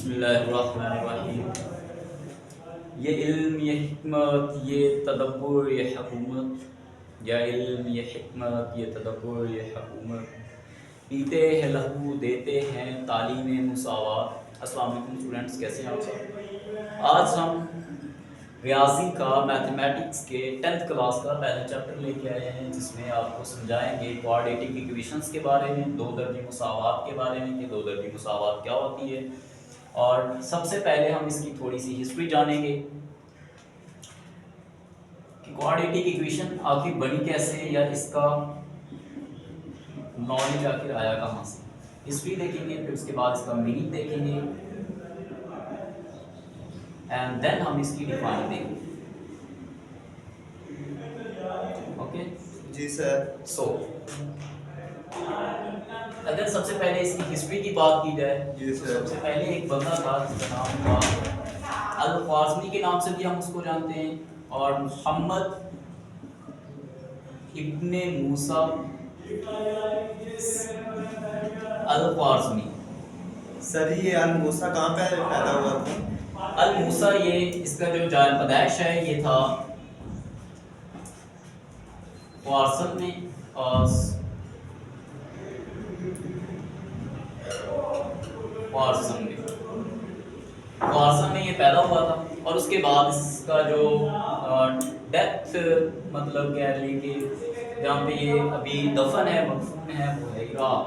बिस्मिल्लाहिर्रहमानिर्रहीम। ये इल्म ये हिकमत ये तदब्बुर ये हुकूमत, या इल्म ये हिकमत ये तदब्बुर ये हुकूमत, पीते हैं लहू देते हैं तालीम मुसावात। अस्सलाम वालेकुम स्टूडेंट्स, कैसे हैं आप सब। आज हम रियाजी का मैथमेटिक्स के 10th क्लास का पहला चैप्टर लेके आए हैं, जिसमें आपको समझाएंगे क्वाड्रेटिक इक्वेशंस के बारे में, दो दर्जी मुसावात के बारे में कि दो दर्जी मुसावात क्या होती है। और सबसे पहले हम इसकी थोड़ी सी हिस्ट्री जानेंगे कि क्वाड्रेटिक इक्वेशन आखिर बनी कैसे, या इसका नॉलेज आखिर आया कहाँ से। हिस्ट्री देखेंगे, फिर उसके बाद इसका मीनिंग देखेंगे, एंड देन हम इसकी डिफाइन देंगे। ओके जी सर। सो अगर सबसे पहले इसकी हिस्ट्री की बात की जाए जी तो सर। सबसे पहले एक बंदा था जिसका नाम था अल-ख्वाज़मी के नाम से भी हम उसको जानते हैं, और मोहम्मद इब्ने मूसा अल-ख्वाज़मी। सर ये अल मूसा कहाँ पे पैदा हुआ था? अल-मूसा, ये इसका जो जाय पैदाइश है ये था ख्वारज़म में, और ख्वारज़म में ये पैदा हुआ था। और उसके बाद इसका जो डेथ मतलब कह लीजिए कि जहाँ पे ये अभी दफन है, मदफून है, वो है इराक।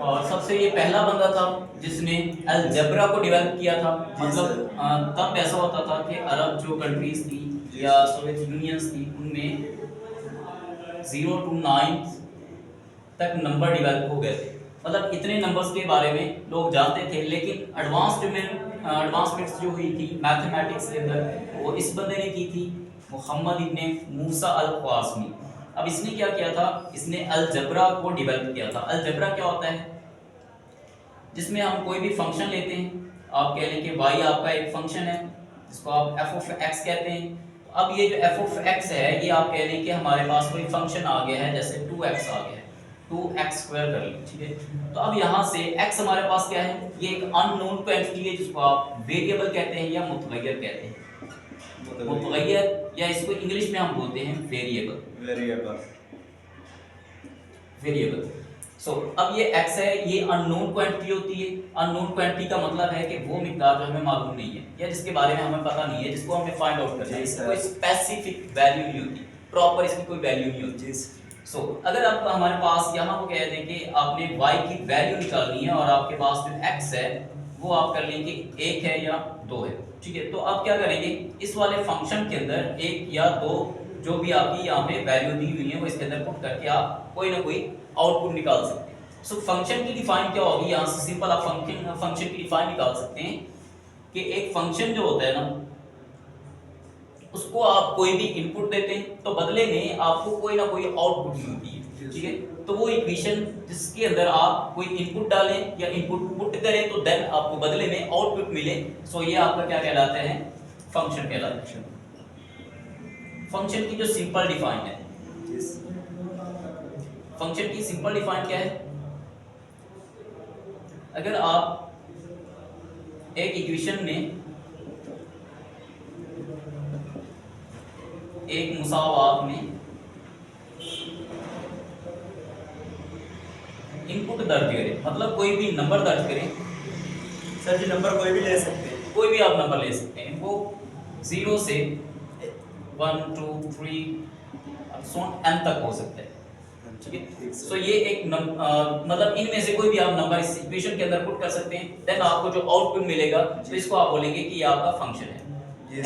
और सबसे ये पहला बंदा था जिसने अलजबरा को डेवलप किया था। मतलब तब ऐसा होता था कि अरब जो कंट्रीज थी या सोवियत यूनियंस थी, उनमें 0 to 9 तक नंबर डेवलप हो गए थे। मतलब इतने नंबर्स के बारे में लोग जानते थे, लेकिन एडवांसमेंट्स जो हुई थी मैथमेटिक्स के अंदर, वो इस बंदे ने की थी, मोहम्मद इब्ने मूसा अल-ख्वाज़मी। अब इसने क्या किया था, इसने अलजबरा को डेवलप किया था। अलजबरा क्या होता है, जिसमें हम कोई भी फंक्शन लेते हैं, आप कह लें कि y आपका एक फंक्शन है जिसको आप f ऑफ x कहते हैं। तो अब ये जो f ऑफ x है, ये आप कह लें कि हमारे पास कोई फंक्शन आ गया है, जैसे 2x आ गया है, 2x स्क्वायर कर लें, ठीक है। तो अब यहाँ से x हमारे पास क्या है, ये एक अननोन क्वांटिटी है जिसको आप वेरिएबल कहते हैं या मुतगय्यर कहते हैं। मुतगय्यर, या इसको इंग्लिश में हम बोलते हैं वेरिएबल। सो अब ये x है, ये अननोन क्वांटिटी होती है। अननोन क्वांटिटी का मतलब है कि वो मिकदार जो हमें मालूम नहीं है, या जिसके बारे में हमें पता नहीं है, जिसको हमें फाइंड आउट करना है। इसकी कोई स्पेसिफिक वैल्यू नहीं होती, प्रॉपर इसकी कोई वैल्यू नहीं होती। सो अगर आप हमारे पास यहाँ को कह दें कि आपने y की वैल्यू निकालनी है, और आपके पास जो x है वो आप कर लेंगे 1 है या 2 है, ठीक है। तो आप क्या करेंगे, इस वाले फंक्शन के अंदर 1 या 2 जो भी आपकी यहाँ पे वैल्यू दी हुई है, वो इसके अंदर पुट करके आप कोई ना कोई आउटपुट निकाल सकते हैं। सो फंक्शन की डिफाइन क्या होगी, यहाँ से सिंपल आप फंक्शन की डिफाइन निकाल सकते हैं कि एक फंक्शन जो होता है ना, उसको आप कोई भी इनपुट देते हैं तो बदले में आपको कोई ना कोई आउटपुट मिलती है, ठीक है। तो वो इक्वेशन जिसके अंदर आप कोई इनपुट डालें या इनपुट पुट करें, तो देन आपको बदले में आउटपुट मिले, सो ये आपका क्या कहलाता है, फंक्शन कहलाता है। फंक्शन की जो सिंपल डिफाइन है, फंक्शन की सिंपल डिफाइन क्या है, अगर आप एक इक्वेशन में एक मुसावात में इनपुट दर्ज करें, मतलब कोई भी नंबर दर्ज करें। सर जी नंबर कोई भी ले सकते हैं? कोई भी आप नंबर ले सकते हैं, वो 0 से 1 2 3 n तक हो सकता है, ठीक है। सो ये एक मतलब इनमें से कोई भी आप नंबर इस इक्वेशन के अंदर पुट कर सकते हैं, देन आपको जो आउटपुट मिलेगा तो इसको आप बोलेंगे कि ये आपका फंक्शन है।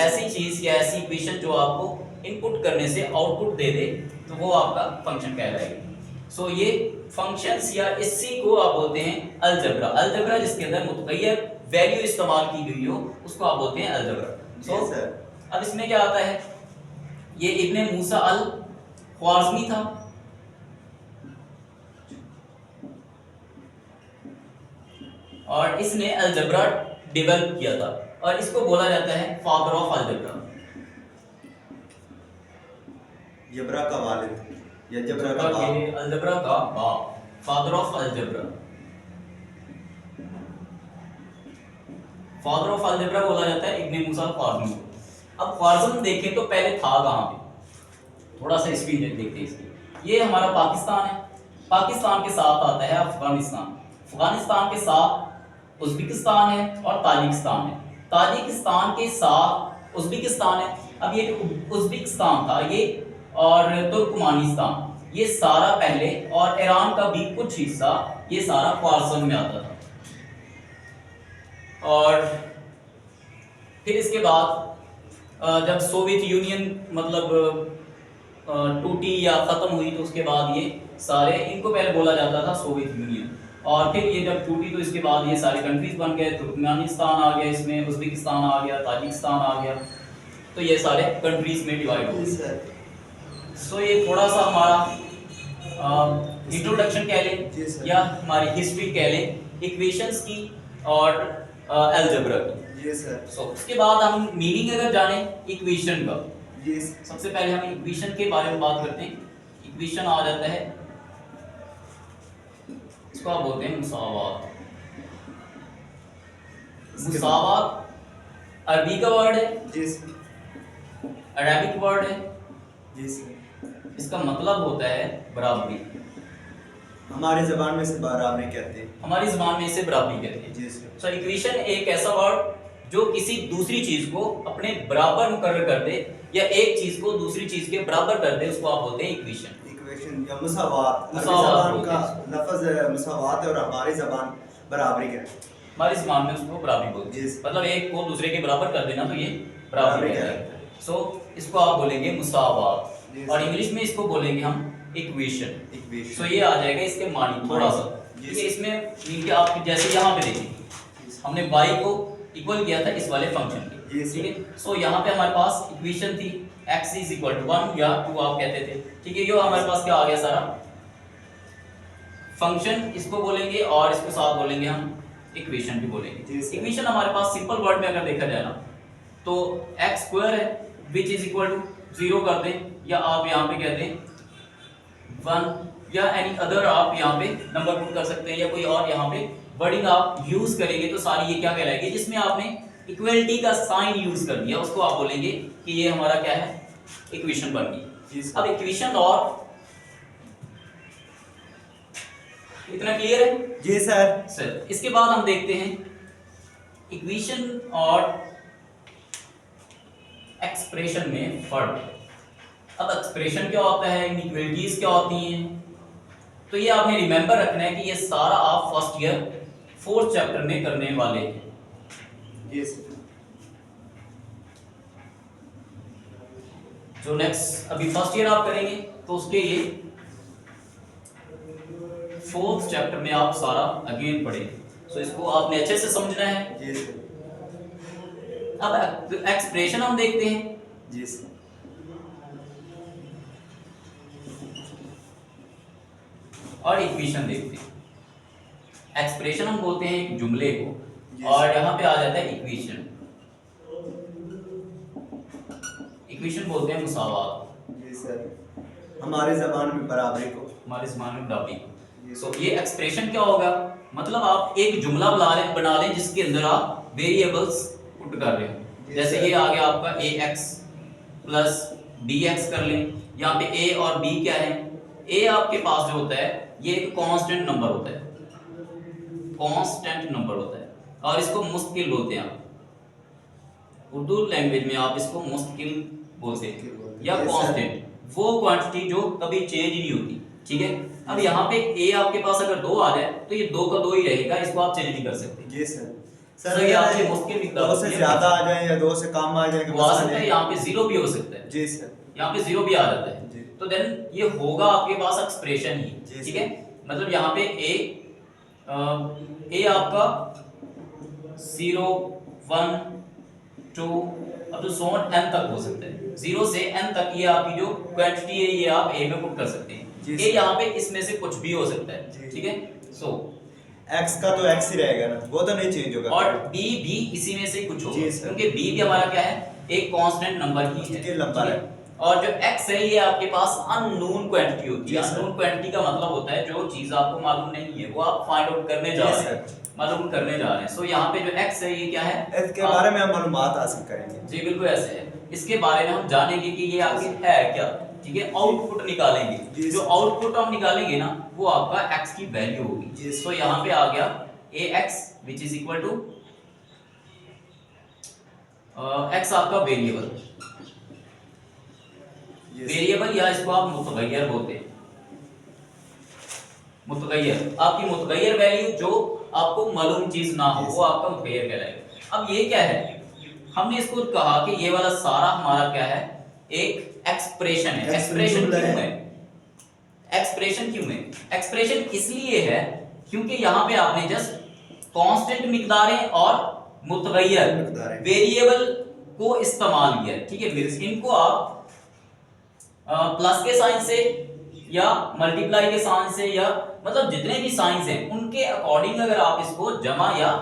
ऐसी चीज या ऐसी इक्वेशन जो आपको इनपुट करने से आउटपुट दे दे, तो वो आपका फंक्शन कहलाएगा। सो ये फंक्शंस या इसी को आप बोलते हैं अलजबरा। अलजबरा जिसके अंदर मुतगय्यर वैल्यू इस्तेमाल की गई हो, उसको आप बोलते हैं अलजबरा। सो अब इसमें क्या आता है, ये इब्ने मूसा अल ख्वाज़मी था, और इसने अलजबरा डेवलप किया था, और इसको बोला जाता है फादर ऑफ अलजबरा। जबरा का वालिद या जबरा का बाप। अलजबरा का बाप, father of algebra, father of algebra बोला जाता है इब्न मूसा ख्वारिज़मी को। अब ख्वारिज़म देखें तो पहले था कहाँ पे, थोड़ा सा हिस्ट्री देखते हैं इसकी। ये हमारा पाकिस्तान है, पाकिस्तान के साथ आता है अफगानिस्तान, अफगानिस्तान के साथ उज़्बेकिस्तान है और ताजिकिस्तान है, ताजिकिस्तान के साथ उज़्बेकिस्तान है। अब ये जो उज़्बेकिस्तान था ये और तुर्कमानिस्तान, ये सारा पहले, और ईरान का भी कुछ हिस्सा, ये सारा ख्वारिज़म में आता था। और फिर इसके बाद जब सोवियत यूनियन मतलब टूटी या ख़त्म हुई तो उसके बाद ये सारे, इनको पहले बोला जाता था सोवियत यूनियन, और फिर ये जब टूटी तो इसके बाद ये सारे कंट्रीज बन गए, तुर्कमेनिस्तान आ गया इसमें, उज़्बेकिस्तान आ गया, ताजिकिस्तान आ गया, तो ये सारे कंट्रीज में डिवाइड हो गए। सो ये थोड़ा सा हमारा इंट्रोडक्शन कह लें या हमारी हिस्ट्री कह लें इक्वेशंस की और अलजेब्रा की। जी सर। सो उसके बाद हम मीनिंग अगर जाने इक्वेशन का, जी सबसे पहले हम इक्वेशन के बारे में बात करते हैं। इक्वेशन आ जाता है, इसको आप बोलते हैं मुसावात। मुसावात अरबी का वर्ड है, जी सर। अरबिक वर्ड है, जी सर। इसका मतलब होता है बराबरी। हमारी जबान में से बराबरी कहते हैं। हमारी जबान में इसे बराबरी कहते हैं। जी सर। सो इक्वेशन एक ऐसा वर्ड जो किसी दूसरी चीज को अपने बराबर मुकर्रर कर दे या एक चीज को दूसरी चीज के बराबर कर दे, उसको आप बोलते हैं इक्वेशन। इक्वेशन या मुसावात, मुसावात अरबी जबान का लफ्ज मुसावात है और हमारी जबान बराबरी कहते हैं। हमारी जबान में उसको बराबरी बोलते हैं, मतलब एक को दूसरे के बराबर कर देना तो ये बराबरी कहलाता है। सो इसको आप बोलेंगे मुसावात, और इंग्लिश में इसको बोलेंगे हम इक्वेशन। सो ये आ जाएगा इसके मानी थोड़ा सा, ठीक है। इसमें मीन के आप जैसे यहाँ पे देखिए हमने y को इक्वल किया था इस वाले फंक्शन के, ठीक है। सो यहाँ पे हमारे पास इक्वेशन थी x इज इक्वल टू 1 या 2 आप कहते थे, ठीक है। ये हमारे पास क्या आ गया सारा फंक्शन, इसको बोलेंगे और इसको साथ बोलेंगे हम इक्वेशन भी बोलेंगे। इक्वेशन हमारे पास सिंपल वर्ड में अगर देखा जाए ना तो x स्क्वायर है विच इज इक्वल टू 0 कर दें, या आप यहाँ पे कहते हैं 1 या एनी अदर आप यहाँ पे नंबर पुट कर सकते हैं, या कोई और यहाँ पे वर्डिंग आप यूज करेंगे तो सारी ये क्या कहलाएगी, जिसमें आपने इक्वलिटी का साइन यूज कर दिया उसको आप बोलेंगे कि ये हमारा क्या है, इक्वेशन बन गई। अब इक्वेशन और इतना क्लियर है? जी सर। इसके बाद हम देखते हैं इक्वेशन और एक्सप्रेशन में फर्क। अब एक्सप्रेशन क्या होता है, इनइक्वालिटीज क्या होती हैं, तो ये आपने रिमेंबर रखना है कि ये सारा आप फर्स्ट ईयर 4th चैप्टर में करने वाले हैं। यस। जो नेक्स्ट अभी फर्स्ट ईयर आप करेंगे तो उसके ये 4th चैप्टर में आप सारा अगेन पढ़ेंगे। सो इसको आपने अच्छे से समझना है। यस। अब एक्सप्रेशन हम देखते हैं। जी सर। और इक्वेशन देखते हैं। एक्सप्रेशन हम बोलते हैं एक जुमले को, और यहाँ पे आ जाता है इक्वेशन। इक्वेशन बोलते हैं मुसावात। जी सर। हमारी जबान में बराबरी को, हमारी जबान में बराबरी को। सो ये एक्सप्रेशन क्या होगा, मतलब आप एक जुमला बना लें जिसके अंदर आप वेरिएबल्स पुट कर रहे हो। जैसे ये आ गया आपका ax प्लस bx कर लें। यहाँ पे a और b क्या है, a आपके पास जो होता है ये एक कांस्टेंट नंबर होता है, कांस्टेंट नंबर होता है, और इसको मुस्तकिल बोलते हैं। आप उर्दू लैंग्वेज में आप इसको मुस्तकिल बोलते हैं या कांस्टेंट, वो क्वांटिटी जो कभी चेंज नहीं होती, ठीक है। अब यहाँ पे a आपके पास अगर 2 आ जाए तो ये 2 का 2 ही रहेगा, इसको आप चेंज नहीं कर सकते। जी सर। सर ये आपकी मुश्किल मिकदार 2 से ज्यादा आ जाए या 2 से कम आ जाए, वो आ सकता है, यहाँ पे 0 भी हो सकता है। जी सर। यहाँ पे 0 भी आ जाता है, तो देन ये होगा आपके पास एक्सप्रेशन ही, ठीक है। मतलब यहाँ पे a आपका 0 1 2 अब तो सो n तक हो सकता है, 0 से n तक ये आपकी जो क्वांटिटी है ये आप a में पुट कर सकते हैं। ये यहाँ पे इसमें से कुछ भी हो सकता है, ठीक है। सो x का तो x ही रहेगा ना, वो तो नहीं चेंज होगा, और b भी इसी में से कुछ होगा, जी सर। क्योंकि b भी हमारा क्या है, एक कांस्टेंट नंबर ही है, नंबर है। और जो x है ये आपके पास अननोन क्वांटिटी होती है। जी, सर। अननोन क्वांटिटी का मतलब होता है जो चीज आपको मालूम नहीं है वो आप फाइंड आउट करने जा जी, रहे हैं, मालूम करने जा रहे हैं। सो यहाँ पे जो x है ये क्या है, इसके बारे में हम मालूमात हासिल करेंगे। जी बिल्कुल ऐसे है। इसके बारे में हम जानेंगे कि ये आखिर है क्या, ठीक है। आउटपुट निकालेंगे, जी, जो सर। आउटपुट हम निकालेंगे ना वो आपका x की वैल्यू जी, होगी। सर। सो यहाँ पे आ गया ax which is equal to x आपका वेरिएबल, वेरिएबल या इसको आप मुतगय्यर बोलते हैं। मुतगय्यर, आपकी मुतगय्यर वैल्यू जो आपको मालूम चीज ना हो वो आपका मुतगय्यर कहलाएगा। अब ये क्या है, हमने इसको कहा कि ये वाला सारा हमारा क्या है, एक एक्सप्रेशन है। एक्सप्रेशन क्यों है, एक्सप्रेशन क्यों है, एक्सप्रेशन इसलिए है क्योंकि यहाँ पे आपने जस्ट कांस्टेंट मिकदारें और मुतगय्यर वेरिएबल को इस्तेमाल किया, ठीक है। इनको आप प्लस के साइन से या मल्टीप्लाई के साइन से या मतलब जितने भी साइंस हैं उनके अकॉर्डिंग अगर आप इसको जमा या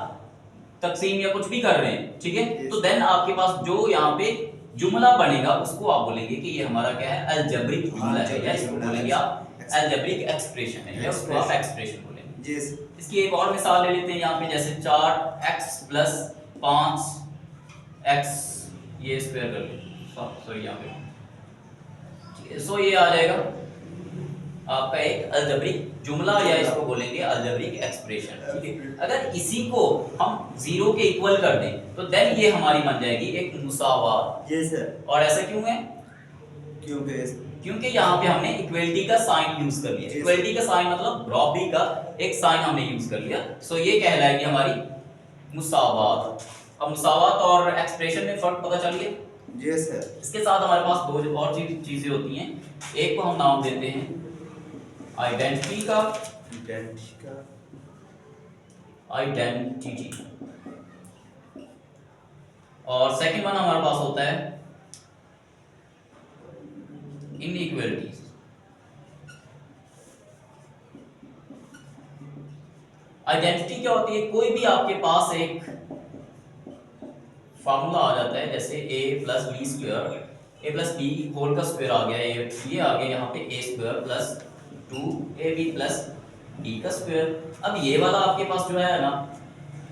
तकसीम या कुछ भी कर रहे हैं, ठीक है, तो देन आपके पास जो यहाँ पे जुमला बनेगा उसको आप बोलेंगे कि ये हमारा क्या है, अलजेब्रिक जुमला है, या इसको बोलेंगे आप अलजेब्रिक एक्सप्रेशन है, या उसको आप एक्सप्रेशन बोलेंगे। जी। इसकी एक और मिसाल ले लेते हैं यहाँ पे, जैसे 4x प्लस 5x ये स्क्वायर कर लें, सॉरी यहाँ पे, सो ये आ जाएगा आपका एक अलजेब्रिक जुमला या इसको बोलेंगे अलजेब्रिक एक्सप्रेशन, ठीक है। अगर इसी को हम 0 के इक्वल कर दें तो देन ये हमारी बन जाएगी एक मुसावात। जी सर। और ऐसा क्यों है, क्योंकि यहाँ पे हमने इक्वलिटी का साइन यूज कर लिया। इक्वलिटी का साइन मतलब बराबरी का एक साइन हमने यूज कर लिया, सो ये कहलाएगी हमारी मुसावात। अब मुसावात और एक्सप्रेशन में फर्क पता चल गया। जी सर। इसके साथ हमारे पास दो और चीजें होती हैं, एक को हम नाम देते हैं आइडेंटिटी का, आइडेंटिटी, और सेकंड वन हमारे पास होता है इनइक्वालिटीज। आइडेंटिटी क्या होती है, कोई भी आपके पास एक फार्मूला आ जाता है, जैसे a plus b square, a plus b whole का स्क्वायर आ गया, ये आ गया यहाँ पे a square plus 2ab plus b का स्क्वायर। अब ये वाला आपके पास जो है ना,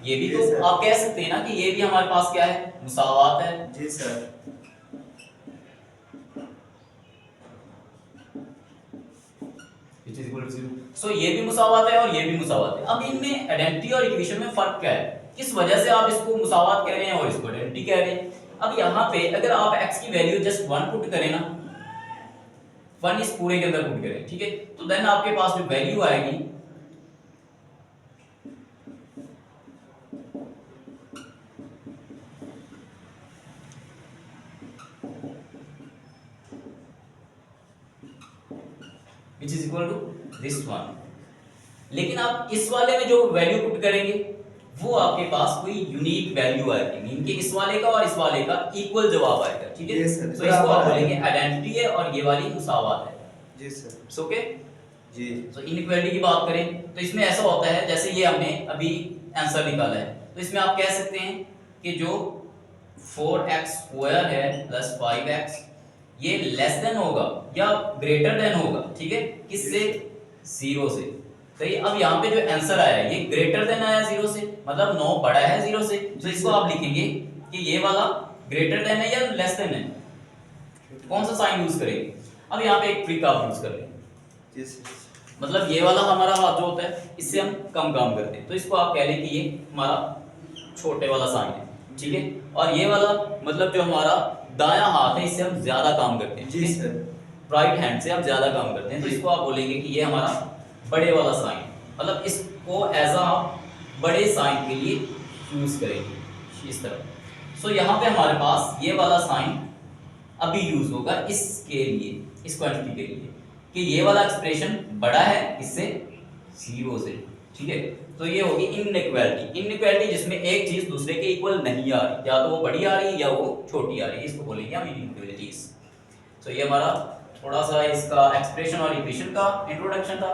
ये भी तो आप कह सकते हैं ना कि ये भी हमारे पास क्या है, मुसावात है। जी सर। सो ये भी मुसावात है और ये भी मुसावात है। अब इनमें आइडेंटिटी और इक्वेशन में फर्क क्या है, किस वजह से आप इसको मुसावात कह रहे हैं और इसको आइडेंटिटी कह रहे हैं। अब यहाँ पे अगर आप x की वैल्यू जस्ट 1 पुट करें ना, 1 इस पूरे के अंदर पुट करें, ठीक है, तो देन आपके पास जो वैल्यू आएगी which is equal to this one। लेकिन आप इस वाले में जो वैल्यू पुट करेंगे वो आपके पास कोई यूनिक वैल्यू आएगी, मीन कि इस वाले का और इस वाले का इक्वल जवाब आएगा, ठीक है। तो इसको आप बोलेंगे आइडेंटिटी है और ये वाली मुसावात है। जी सर। सो ओके जी। तो इनइक्वालिटी की बात करें तो इसमें ऐसा होता है, जैसे ये हमने अभी आंसर निकाला है, तो इसमें आप कह सकते हैं कि जो 4x स्क्वायर है प्लस 5x ये लेस देन होगा या ग्रेटर देन होगा, ठीक है, किससे, 0 से। तो ये अब यहाँ पे जो आंसर आया है ये ग्रेटर देन आया 0 से, मतलब 9 बड़ा है 0 से, तो इसको आप लिखेंगे कि ये वाला ग्रेटर देन है या लेस देन है, कौन सा साइन यूज करेंगे। अब यहाँ पे एक ट्रिक आप यूज कर लेंगे, मतलब ये वाला हमारा हाथ जो होता है इससे हम कम काम करते हैं, तो इसको आप कह लें कि ये हमारा छोटे वाला साइन है, ठीक है, और ये वाला मतलब जो हमारा दायां हाथ है इससे हम ज्यादा काम करते हैं। जी सर। राइट हैंड से हम ज्यादा काम करते हैं, तो इसको आप बोलेंगे कि ये हमारा बड़े वाला साइन, मतलब इसको एज अ बड़े साइन के लिए यूज करेंगे इस तरह। सो यहाँ पे हमारे पास ये वाला साइन अभी यूज होगा इसके लिए, इस क्वांटिटी के लिए, कि ये वाला एक्सप्रेशन बड़ा है इससे 0 से, ठीक है। तो ये होगी इनइक्वालिटी, इनइक्वालिटी जिसमें एक चीज दूसरे के इक्वल नहीं आ रही, या तो वो बड़ी आ रही है या वो छोटी आ रही है, इसको बोलेंगे हम इनइक्वालिटीज। तो ये हमारा थोड़ा सा इसका एक्सप्रेशन और इक्वेशन का इंट्रोडक्शन था।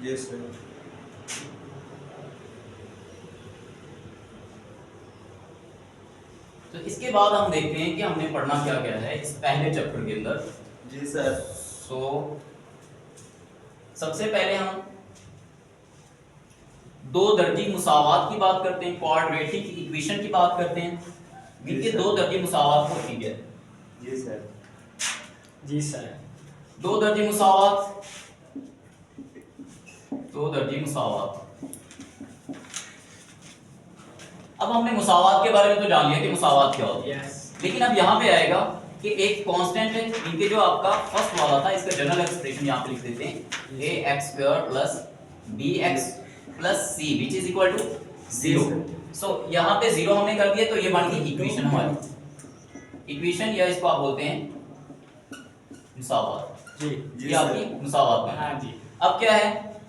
Yes sir. तो इसके बाद हम देखते हैं कि हमने पढ़ना क्या क्या है इस पहले चैप्टर के अंदर। जी सर। सो सबसे पहले हम दो दर्जी मुसावात की बात करते हैं, क्वाड्रेटिक इक्वेशन की बात करते हैं। इनके दो दर्जी मुसावात होती है। जी सर। जी सर। दो दर्जी मुसावात, दो दर्जी मुसावात। अब हमने मुसावात के बारे में तो जान लिया कि मुसावात क्या होती है, लेकिन अब यहाँ पे आएगा कि एक कांस्टेंट है, इनके जो आपका फर्स्ट वाला था इसका जनरल एक्सप्रेशन यहाँ पे लिख देते हैं ax² plus bx plus c which is equal to 0। So यहाँ पे 0 हमने कर दिया तो ये बन गई इक्वेशन हमारी, इक्वेशन या इसको आप बोलते हैं मुसावात। जी ये आपकी मुसावात बन। हाँ जी। अब क्या है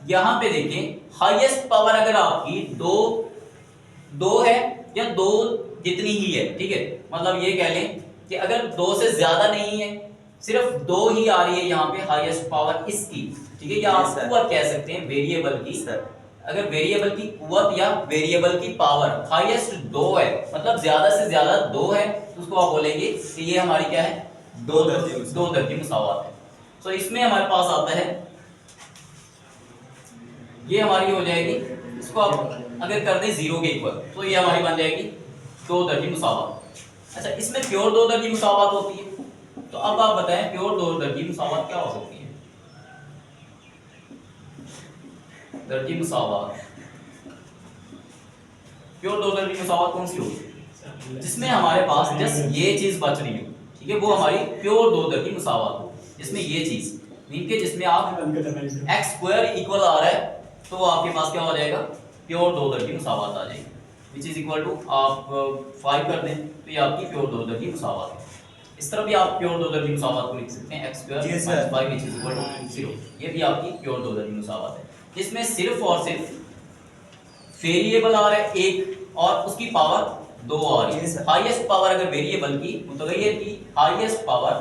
यहाँ पे देखें, हाईएस्ट पावर अगर आपकी दो है या दो जितनी ही है, ठीक है, मतलब ये कह लें कि अगर दो से ज्यादा नहीं है, सिर्फ दो ही आ रही है यहाँ पे हाईएस्ट पावर इसकी, ठीक है, या आप कुव्वत कह सकते हैं वेरिएबल की। अगर वेरिएबल की कुव्वत या वेरिएबल की पावर हाईएस्ट दो है, मतलब ज्यादा से ज्यादा दो है, तो उसको आप बोलेंगे कि ये हमारी क्या है, दो दर्जी मुसावात है। तो इसमें हमारे पास आता है, ये हमारी हो जाएगी, इसको आप अगर कर दें 0 के इक्वल तो ये हमारी बन जाएगी दो दर्जी मुसावात। अच्छा, इसमें प्योर दो दर्जी मुसावात होती है, तो अब आप बताएं प्योर दो दर्जी मुसावात क्या हो सकती है। दर्जी मुसावात, प्योर दो दर्जी मुसावात कौन सी होगी, जिसमें हमारे पास जस्ट ये चीज बच रही हो, ठीक है, वो हमारी प्योर दो दर्जी मुसावात हो, जिसमें ये चीज इनके जिसमें आप x² इक्वल आ रहा है, तो वो आपके पास क्या हो जाएगा, प्योर दो दर्जी मुसावात आ जाएगी, विच इज इक्वल टू आप 5 कर दें तो ये आपकी प्योर दो दर्जी मुसावात है। इस तरह भी आप प्योर दो दर्जी मुसावात को लिख सकते हैं x² - 5 which is equal to 0। ये भी आपकी प्योर दो दर्जी मुसावात है, जिसमें सिर्फ और सिर्फ वेरिएबल आ रहा है एक और उसकी पावर 2 आ रही है। हाईएस्ट पावर अगर वेरिएबल की मुतगय्यर की हाईएस्ट पावर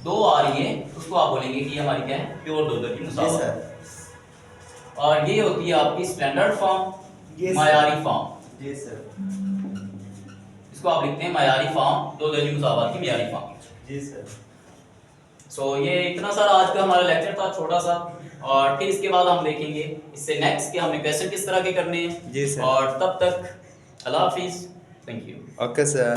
2 आ रही है, उसको आप बोलेंगे कि हमारी क्या है, प्योर दो दर्जी मुसावात है। और ये होती है आपकी स्टैंडर्ड फॉर्म, मायारी फॉर्म। जी सर। इसको आप लिखते हैं मायारी फॉर्म, दो दर्जी मुसावात की मायारी फॉर्म। जी सर। सो ये इतना सारा आज का हमारा लेक्चर था, छोटा सा, और फिर इसके बाद हम देखेंगे इससे नेक्स्ट कि हमने क्वेश्चन किस तरह के करने हैं। जी सर। और तब तक अल्लाह हाफिज, थैंक यू। Okay sir.